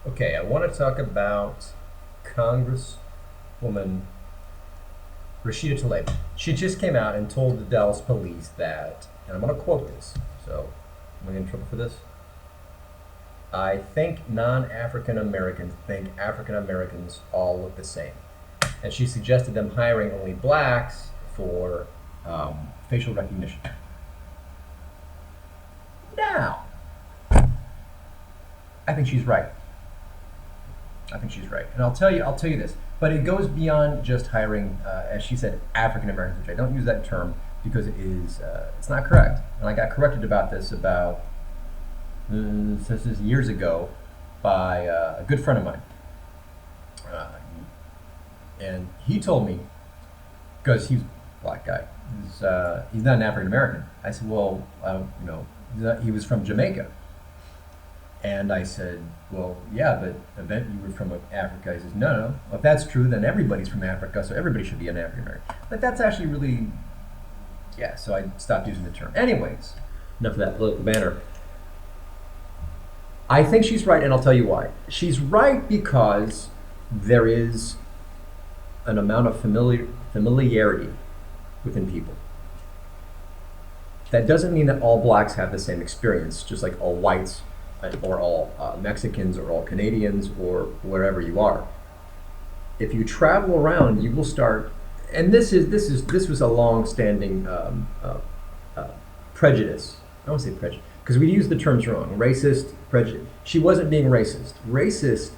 Okay, I want to talk about Congresswoman Rashida Tlaib. She just came out and told the Dallas police that, and I'm going to quote this, so am I going to get in trouble for this? I think non-African Americans think African Americans all look the same. And she suggested them hiring only blacks for facial recognition. Now, I think she's right. I think she's right, and I'll tell you this. But it goes beyond just hiring, as she said, African Americans, which I don't use that term because it's not correct. And I got corrected about this this is years ago by a good friend of mine, uh, and he told me because he's a black guy. He's not an African American. I said, well, he was from Jamaica. And I said, well, yeah, but event you were from Africa. He says, no. Well, if that's true, then everybody's from Africa, so everybody should be an African American. But that's actually really, yeah, so I stopped using the term. Anyways, enough of that political banter. I think she's right, and I'll tell you why. She's right because there is an amount of familiarity within people. That doesn't mean that all blacks have the same experience, just like all whites or all Mexicans or all Canadians or wherever you are. If you travel around, you will start, and this was a long-standing prejudice. I don't say prejudice because we use the terms wrong. Racist, prejudice. She wasn't being racist. Racist.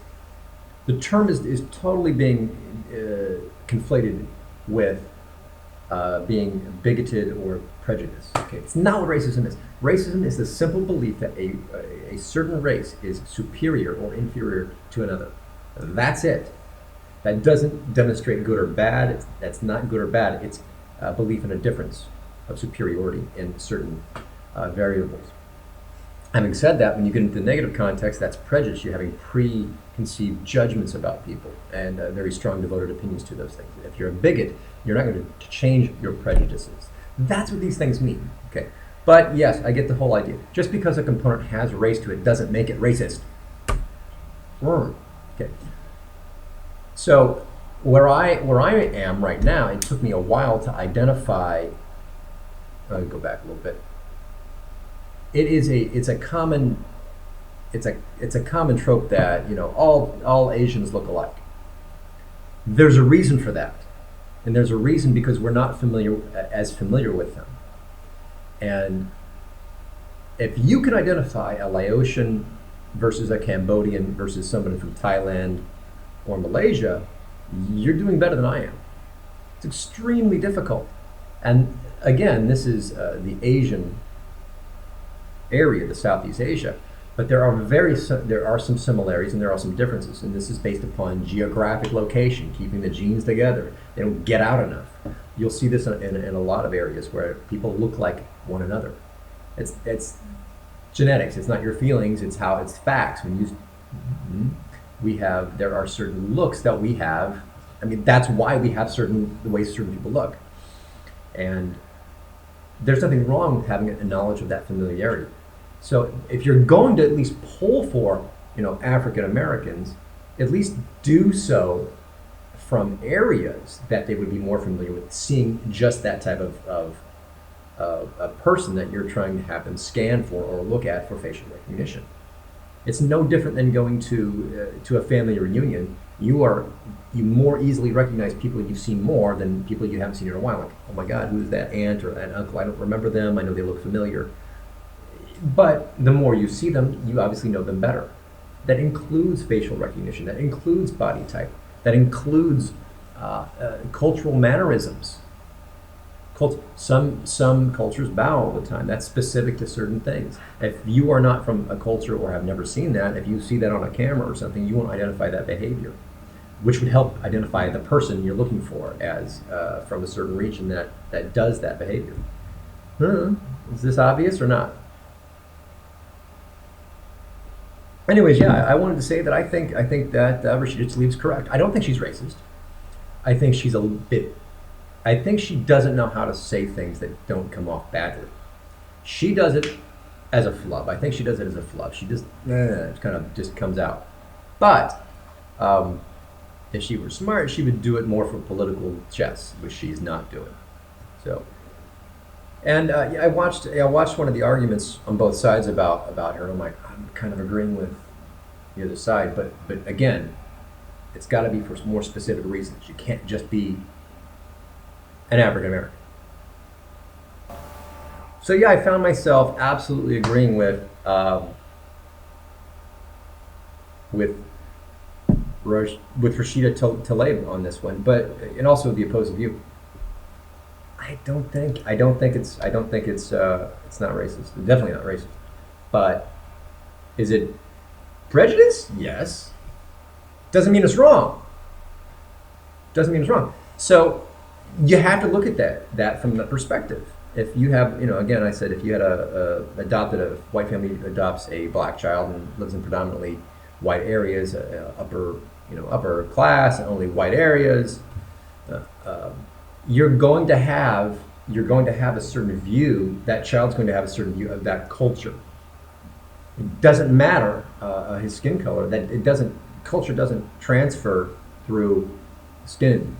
The term is totally being conflated with being bigoted or prejudiced. Okay, it's not what racism is. Racism is the simple belief that a certain race is superior or inferior to another. That's it. That doesn't demonstrate good or bad. That's not good or bad. It's a belief in a difference of superiority in certain variables. Having said that, when you get into the negative context, that's prejudice. You're having preconceived judgments about people and very strong devoted opinions to those things. If you're a bigot, you're not going to change your prejudices. That's what these things mean. Okay, but yes, I get the whole idea. Just because a component has race to it doesn't make it racist. Okay. So where I am right now, it took me a while to identify. I'll go back a little bit. It's a common trope that all Asians look alike. There's a reason for that, and there's a reason because we're not familiar with them. And if you can identify a Laotian versus a Cambodian versus somebody from Thailand or Malaysia, you're doing better than I am. It's extremely difficult. And again, this is the Asian area, the Southeast Asia, but there are some similarities and there are some differences, and this is based upon geographic location, keeping the genes together. They don't get out enough. You'll see this in a lot of areas where people look like one another. It's genetics. It's not your feelings. It's facts. There are certain looks that we have. I mean, that's why we have the way certain people look, and there's nothing wrong with having a knowledge of that familiarity. So if you're going to at least poll for, African Americans, at least do so from areas that they would be more familiar with, seeing just that type of a person that you're trying to have them scan for or look at for facial recognition. It's no different than going to a family reunion. You more easily recognize people you've seen more than people you haven't seen in a while. Like, oh my God, who's that aunt or that uncle? I don't remember them. I know they look familiar. But the more you see them, you obviously know them better. That includes facial recognition. That includes body type. That includes cultural mannerisms. Some cultures bow all the time. That's specific to certain things. If you are not from a culture or have never seen that, if you see that on a camera or something, you won't identify that behavior, which would help identify the person you're looking for as from a certain region that does that behavior. Is this obvious or not? Anyways, yeah, I wanted to say that I think that Rashida Tlaib's correct. I don't think she's racist. I think she's a bit. I think she doesn't know how to say things that don't come off badly. She does it as a flub. I think she does it as a flub. She just it kind of just comes out. But if she were smart, she would do it more for political chess, which she's not doing. So, and yeah, I watched one of the arguments on both sides about her. And I'm like, I'm kind of agreeing with the other side, but again, it's got to be for more specific reasons. You can't just be an African American. So yeah, I found myself absolutely agreeing with with Rashida Tlaib on this one, but and also the opposing view. I don't think it's not racist. Definitely not racist. But is it prejudice? Yes. Doesn't mean it's wrong. Doesn't mean it's wrong. So you have to look at that from that perspective. If you have, again, I said if you had a white family adopts a black child and lives in predominantly white areas, upper class, and only white areas, uh, um, you're going to have a certain view. That child's going to have a certain view of that culture. It doesn't matter his skin color. That it doesn't culture doesn't transfer through skin,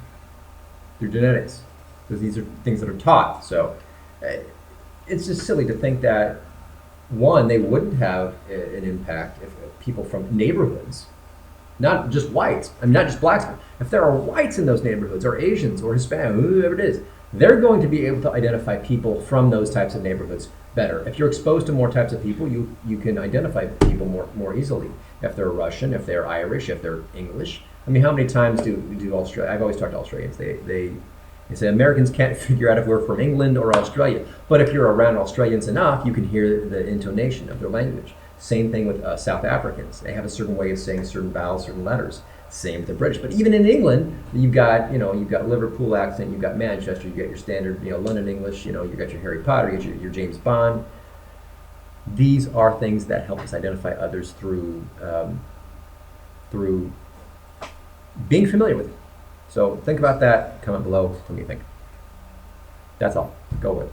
through genetics, because these are things that are taught. So it's just silly to think that one, they wouldn't have an impact if people from neighborhoods, not just whites, I mean, not just blacks, if there are whites in those neighborhoods, or Asians, or Hispanic, whoever it is, they're going to be able to identify people from those types of neighborhoods better. If you're exposed to more types of people, you can identify people more easily. If they're Russian, if they're Irish, if they're English. I mean, how many times do Australia? I've always talked to Australians. They say Americans can't figure out if we're from England or Australia. But if you're around Australians enough, you can hear the intonation of their language. Same thing with South Africans. They have a certain way of saying certain vowels, certain letters. Same with the British. But even in England, you've got Liverpool accent, you've got Manchester, you've got your standard London English. You've got your Harry Potter, you've got your James Bond. These are things that help us identify others through being familiar with it. So think about that. Comment below. Tell me what you think. That's all. Go with it.